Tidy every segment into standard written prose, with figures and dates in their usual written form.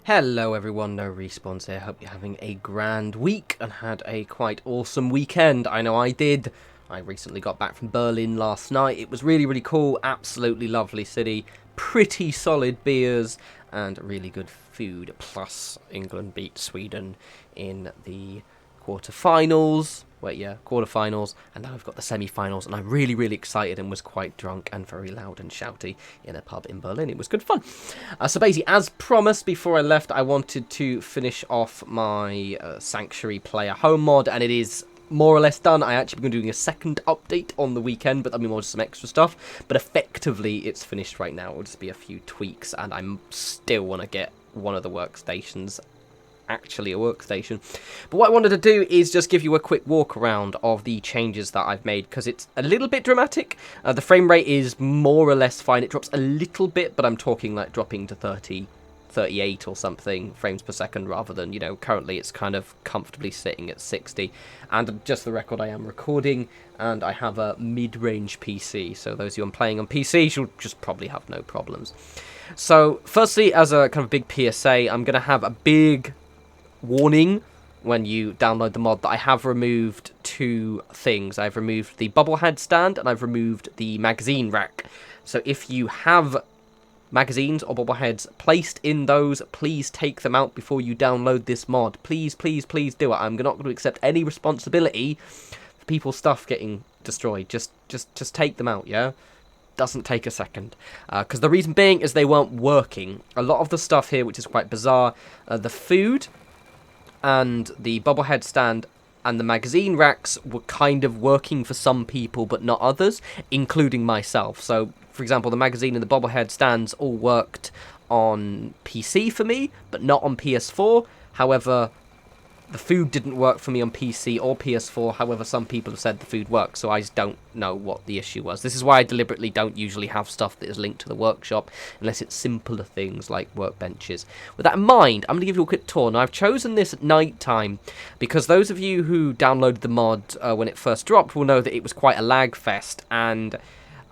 Hello everyone, No Respawns here. Hope you're having a grand week and had a quite awesome weekend. I know I did. I recently got back from Berlin last night. It was really cool, absolutely lovely city, pretty solid beers and really good food. Plus England beat Sweden in the quarterfinals. Quarterfinals, and now we've got the semi-finals, and I'm really excited and was quite drunk and very loud and shouty in a pub in Berlin. It was good fun. So basically, as promised before I left, I wanted to finish off my Sanctuary Player home mod, and it is more or less done. I actually been doing a second update on the weekend, but that'll be more just some extra stuff. But effectively, it's finished right now. It'll just be a few tweaks, and I still want to get one of the workstations actually a workstation. But what I wanted to do is just give you a quick walk around of the changes that I've made, because it's a little bit dramatic. The frame rate is more or less fine. It drops a little bit, but I'm talking like dropping to 30, 38 or something frames per second rather than, currently it's kind of comfortably sitting at 60. And just the record, I am recording and I have a mid-range PC, so those of you I'm playing on PC should just probably have no problems. So firstly, as a kind of big PSA, I'm going to have a big warning when you download the mod that I have removed two things. I've removed the bobblehead stand and I've removed the magazine rack. So if you have magazines or bobbleheads placed in those, please take them out before you download this mod. Please do it. I'm not going to accept any responsibility for people's stuff getting destroyed. Just take them out, yeah? Doesn't take a second, because the reason being is they weren't working. A lot of the stuff here, which is quite bizarre, the food and the bobblehead stand and the magazine racks were kind of working for some people but not others, including myself. So, for example, the magazine and the bobblehead stands all worked on PC for me, but not on PS4. However, the food didn't work for me on PC or PS4. However, some people have said the food works, so I just don't know what the issue was. This is why I deliberately don't usually have stuff that is linked to the workshop, unless it's simpler things like workbenches. With that in mind, I'm going to give you a quick tour. Now, I've chosen this at night time because those of you who downloaded the mod when it first dropped will know that it was quite a lag fest, and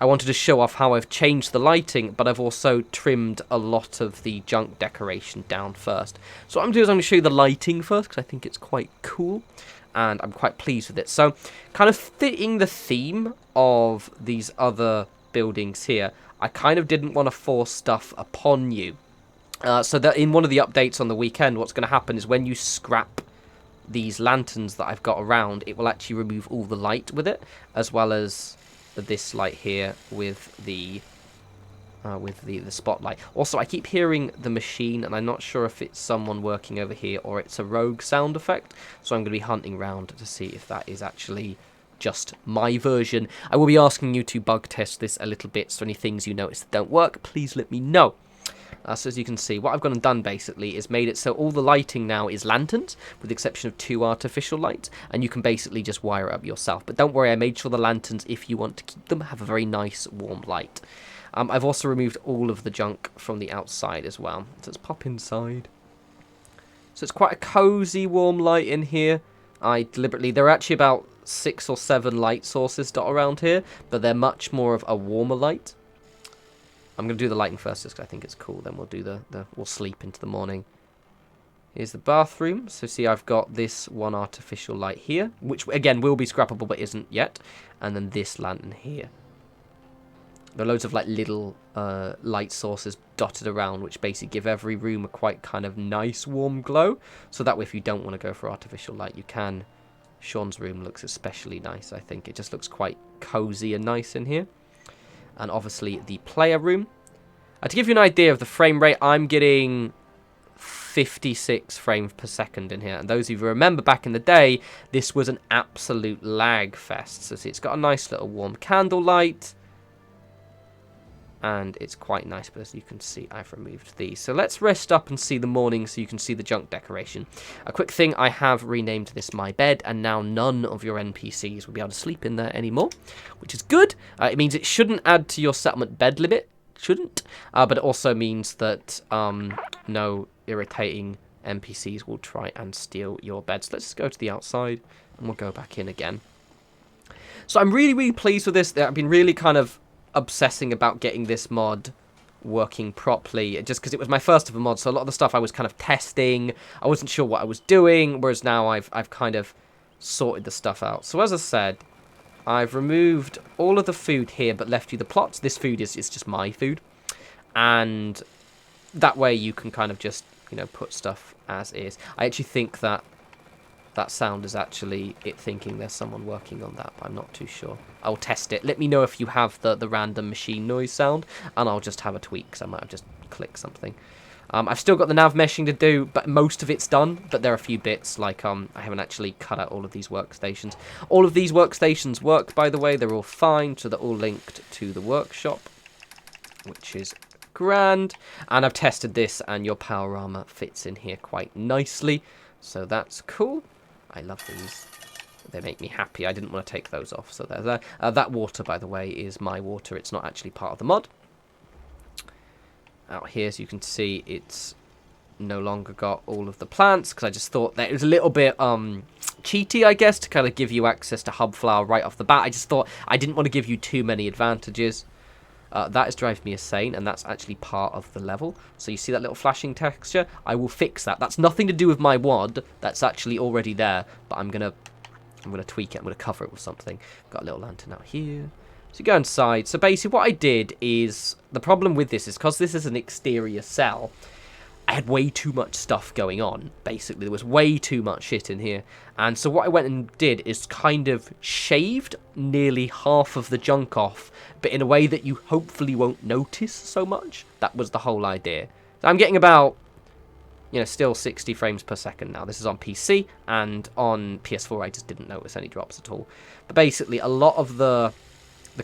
I wanted to show off how I've changed the lighting, but I've also trimmed a lot of the junk decoration down first. So what I'm going to do is I'm going to show you the lighting first, because I think it's quite cool, and I'm quite pleased with it. So, kind of fitting the theme of these other buildings here, I kind of didn't want to force stuff upon you. So that in one of the updates on the weekend, what's going to happen is when you scrap these lanterns that I've got around, it will actually remove all the light with it, as well as this light here with the spotlight. Also, I keep hearing the machine, and I'm not sure if it's someone working over here or it's a rogue sound effect, so I'm going to be hunting around to see if that is actually just my version. I will be asking you to bug test this a little bit, so any things you notice that don't work, please let me know. So as you can see, what I've gone and done basically is made it so all the lighting now is lanterns, with the exception of 2 artificial lights, and you can basically just wire it up yourself. But don't worry, I made sure the lanterns, if you want to keep them, have a very nice warm light. I've also removed all of the junk from the outside as well. So let's pop inside. So it's quite a cozy warm light in here. There are actually about 6 or 7 light sources dot around here, but they're much more of a warmer light. I'm going to do the lighting first just because I think it's cool. Then we'll do we'll sleep into the morning. Here's the bathroom. So see, I've got this one artificial light here, which again will be scrappable but isn't yet. And then this lantern here. There are loads of like little light sources dotted around, which basically give every room a quite kind of nice warm glow. So that way, if you don't want to go for artificial light, you can. Sean's room looks especially nice, I think. It just looks quite cozy and nice in here. And obviously the player room. To give you an idea of the frame rate, I'm getting 56 frames per second in here. And those of you who remember back in the day, this was an absolute lag fest. So see, it's got a nice little warm candle light. And it's quite nice, but as you can see, I've removed these. So let's rest up and see the morning so you can see the junk decoration. A quick thing, I have renamed this my bed, and now none of your NPCs will be able to sleep in there anymore, which is good. It means it shouldn't add to your settlement bed limit, but it also means that no irritating NPCs will try and steal your beds. Let's just go to the outside, and we'll go back in again. So I'm really pleased with this. I've been really kind of obsessing about getting this mod working properly, just because it was my first ever mod, so a lot of the stuff I was kind of testing, I wasn't sure what I was doing, whereas now I've kind of sorted the stuff out. So as I said, I've removed all of the food here, but left you the plots. This food is just my food, and that way you can kind of just, you know, put stuff as is. I actually think that that sound is actually it thinking there's someone working on that, but I'm not too sure. I'll test it. Let me know if you have the random machine noise sound, and I'll just have a tweak, because I might have just clicked something. I've still got the nav meshing to do, but most of it's done. But there are a few bits, like I haven't actually cut out all of these workstations. All of these workstations work, by the way. They're all fine, so they're all linked to the workshop, which is grand. And I've tested this, and your power armor fits in here quite nicely, so that's cool. I love these. They make me happy. I didn't want to take those off, so there's that. That water, by the way, is my water. It's not actually part of the mod. Out here, as you can see, it's no longer got all of the plants, because I just thought that it was a little bit cheaty, I guess, to kind of give you access to hub flower right off the bat. I just thought I didn't want to give you too many advantages. That is driving me insane, and that's actually part of the level. So you see that little flashing texture? I will fix that. That's nothing to do with my WOD. That's actually already there, but I'm gonna tweak it. I'm gonna cover it with something. Got a little lantern out here. So you go inside. So basically what I did is, the problem with this is because this is an exterior cell, I had way too much stuff going on. Basically, there was way too much shit in here. And so what I went and did is kind of shaved nearly half of the junk off, but in a way that you hopefully won't notice so much. That was the whole idea. So I'm getting about, you know, still 60 frames per second now. This is on PC, and on PS4 I just didn't notice any drops at all. But basically, a lot of the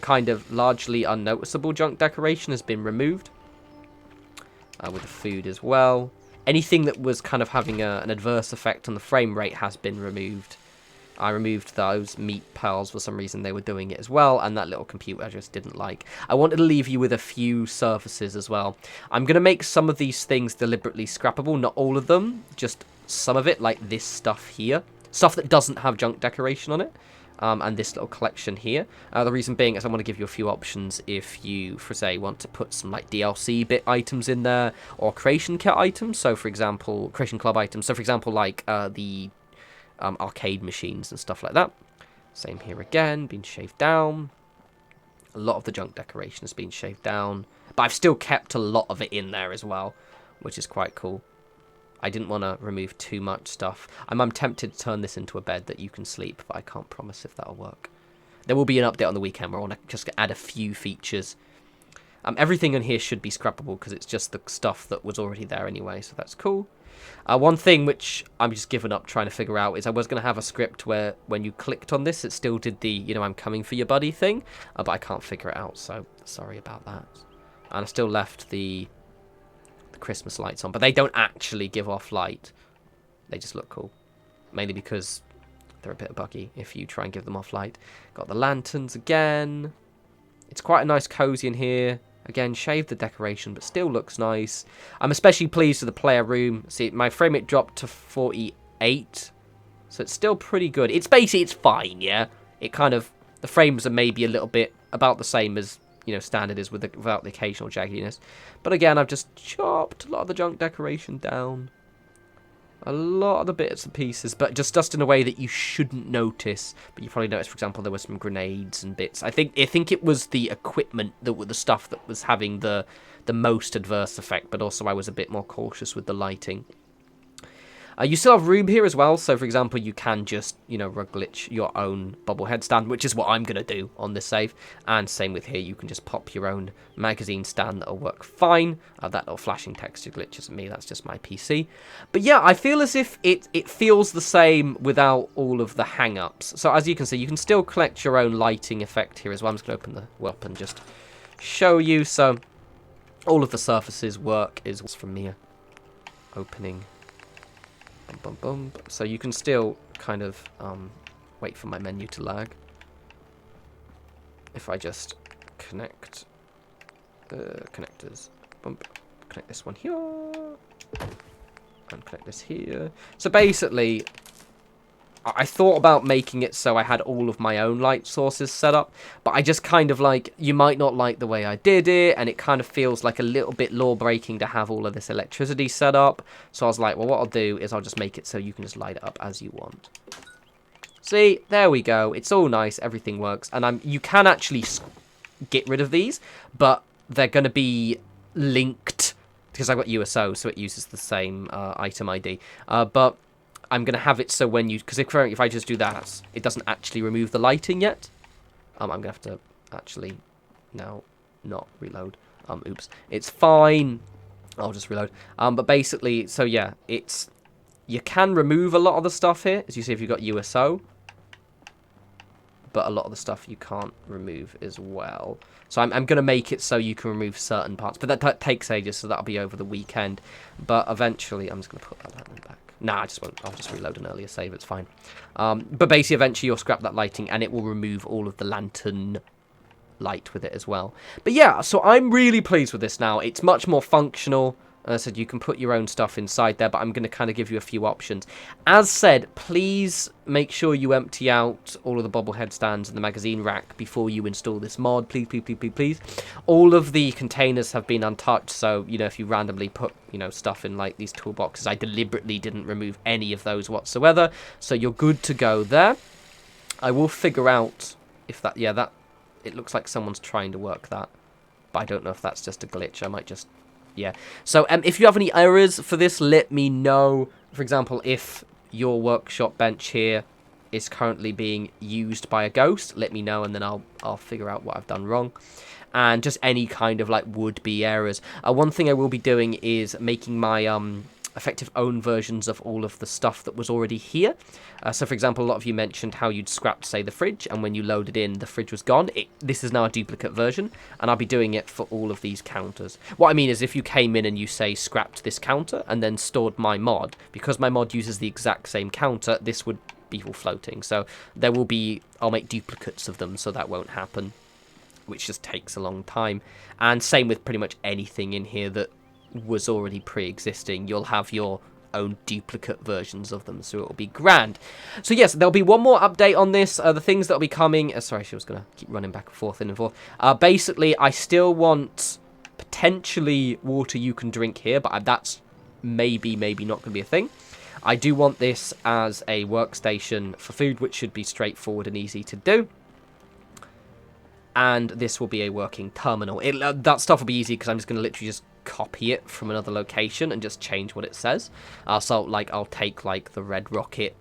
kind of largely unnoticeable junk decoration has been removed. With the food as well. Anything that was kind of having an adverse effect on the frame rate has been removed. I removed those meat pearls for some reason. They were doing it as well, and that little computer I just didn't like. I wanted to leave you with a few surfaces as well. I'm going to make some of these things deliberately scrappable, not all of them, just some of it, like this stuff here. Stuff that doesn't have junk decoration on it. And this little collection here. The reason being is I want to give you a few options if you, for say, want to put some like DLC bit items in there, or creation kit items. So, for example, creation club items. So, for example, like the arcade machines and stuff like that. Same here again, been shaved down. A lot of the junk decoration has been shaved down, but I've still kept a lot of it in there as well, which is quite cool. I didn't want to remove too much stuff. I'm tempted to turn this into a bed that you can sleep, but I can't promise if that'll work. There will be an update on the weekend where I want to just add a few features. Everything in here should be scrappable because it's just the stuff that was already there anyway, so that's cool. One thing which I'm just giving up trying to figure out is I was going to have a script where when you clicked on this, it still did the, you know, I'm coming for your buddy thing, but I can't figure it out, so sorry about that. And I still left the Christmas lights on, but they don't actually give off light. They just look cool, mainly because they're a bit buggy if you try and give them off light. Got the lanterns again. It's quite a nice cozy in here. Again, shaved the decoration, but still looks nice. I'm especially pleased with the player room. See, my frame rate dropped to 48, so it's still pretty good. It's basically, it's fine, yeah. It kind of, the frames are maybe a little bit about the same as, you know, standard is without the occasional jagginess. But again, I've just chopped a lot of the junk decoration down. A lot of the bits and pieces, but just in a way that you shouldn't notice. But you probably noticed, for example, there were some grenades and bits. I think it was the equipment that were the stuff that was having the most adverse effect, but also I was a bit more cautious with the lighting. You still have room here as well, so for example, you can just, you know, rug glitch your own bobblehead stand, which is what I'm going to do on this save. And same with here, you can just pop your own magazine stand, that'll work fine. That little flashing texture glitch isn't me, that's just my PC. But yeah, I feel as if it feels the same without all of the hang-ups. So as you can see, you can still collect your own lighting effect here as well. I'm just going to open the WELP and just show you. So all of the surfaces work is from here. Opening. Bum, bum, bum. So you can still kind of wait for my menu to lag. If I just connect connectors, bump, connect this one here, and connect this here. So basically, I thought about making it so I had all of my own light sources set up, but I just kind of like, you might not like the way I did it, and it kind of feels like a little bit law-breaking to have all of this electricity set up. So I was like, well, what I'll do is I'll just make it so you can just light it up as you want. See, there we go. It's all nice. Everything works. And you can actually get rid of these, but they're going to be linked because I've got USO, so it uses the same item ID. But I'm going to have it so when you... Because if I just do that, it doesn't actually remove the lighting yet. I'm going to have to actually now not reload. Oops. It's fine. I'll just reload. But basically, so yeah, it's... You can remove a lot of the stuff here, as you see if you've got USO. But a lot of the stuff you can't remove as well. So I'm going to make it so you can remove certain parts. But that takes ages, so that'll be over the weekend. But eventually, I'm just going to put that back. Nah, I just won't. I'll just reload an earlier save. It's fine. But basically, eventually, you'll scrap that lighting, and it will remove all of the lantern light with it as well. But yeah, so I'm really pleased with this now. It's much more functional. As I said, you can put your own stuff inside there, but I'm going to kind of give you a few options. As said, please make sure you empty out all of the bobblehead stands and the magazine rack before you install this mod. Please, please, please, please, please. All of the containers have been untouched, so, you know, if you randomly put, you know, stuff in, like, these toolboxes, I deliberately didn't remove any of those whatsoever, so you're good to go there. I will figure out if that, yeah, that, it looks like someone's trying to work that, but I don't know if that's just a glitch. I might just... Yeah, so if you have any errors for this, let me know. For example, if your workshop bench here is currently being used by a ghost, let me know, and then I'll figure out what I've done wrong. And just any kind of, like, would-be errors. One thing I will be doing is making my effective own versions of all of the stuff that was already here. So, for example, a lot of you mentioned how you'd scrapped, say, the fridge, and when you loaded in, the fridge was gone. This is now a duplicate version, and I'll be doing it for all of these counters. What I mean is, if you came in and you, say, scrapped this counter, and then stored my mod, because my mod uses the exact same counter, this would be all floating. So, there will be... I'll make duplicates of them, so that won't happen, which just takes a long time. And same with pretty much anything in here that was already pre-existing. You'll have your own duplicate versions of them, so it'll be grand. So yes, there'll be one more update on this. The things that'll be coming... sorry, she was going to keep running back and forth and forth. Basically, I still want potentially water you can drink here, but that's maybe not going to be a thing. I do want this as a workstation for food, which should be straightforward and easy to do. And this will be a working terminal. That stuff will be easy because I'm just going to literally just copy it from another location and just change what it says. So, like, I'll take, like, the Red Rocket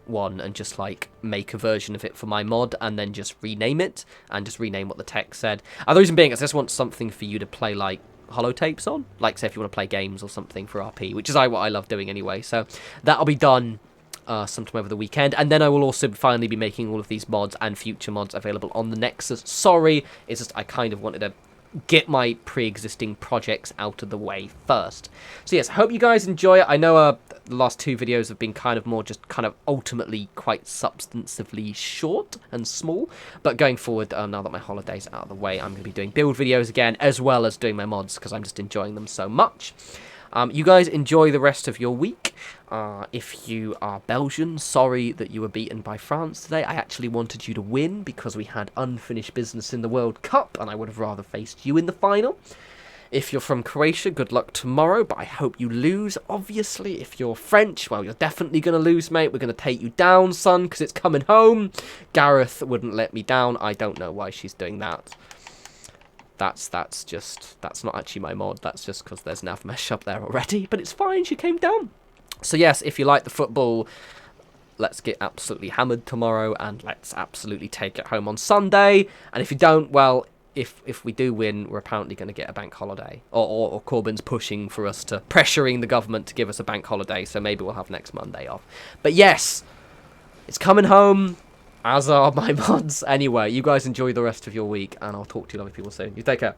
one and just, like, make a version of it for my mod and then just rename it and just rename what the text said. The reason being is I just want something for you to play, like, holotapes on. Like, say, if you want to play games or something for RP, which is what I love doing anyway. So, that'll be done sometime over the weekend, and then I will also finally be making all of these mods and future mods available on the Nexus. Sorry, it's just I kind of wanted to get my pre-existing projects out of the way first. So yes, I hope you guys enjoy it. I know the last two videos have been kind of more just kind of ultimately quite substantively short and small, but going forward, now that my holiday's out of the way, I'm going to be doing build videos again, as well as doing my mods, because I'm just enjoying them so much. You guys enjoy the rest of your week. If you are Belgian, sorry that you were beaten by France today. I actually wanted you to win because we had unfinished business in the World Cup, and I would have rather faced you in the final. If you're from Croatia, good luck tomorrow, but I hope you lose, obviously. If you're French, well, you're definitely going to lose, mate. We're going to take you down, son, because it's coming home. Gareth wouldn't let me down. I don't know why she's doing that. That's not actually my mod. That's just because there's nav mesh up there already. But it's fine. She came down. So yes, if you like the football, let's get absolutely hammered tomorrow, and let's absolutely take it home on Sunday. And if you don't, well, if we do win, we're apparently going to get a bank holiday. Or Corbyn's pushing for us to... pressuring the government to give us a bank holiday, so maybe we'll have next Monday off. But yes, it's coming home, as are my mods. Anyway, you guys enjoy the rest of your week, and I'll talk to you lovely people soon. You take care.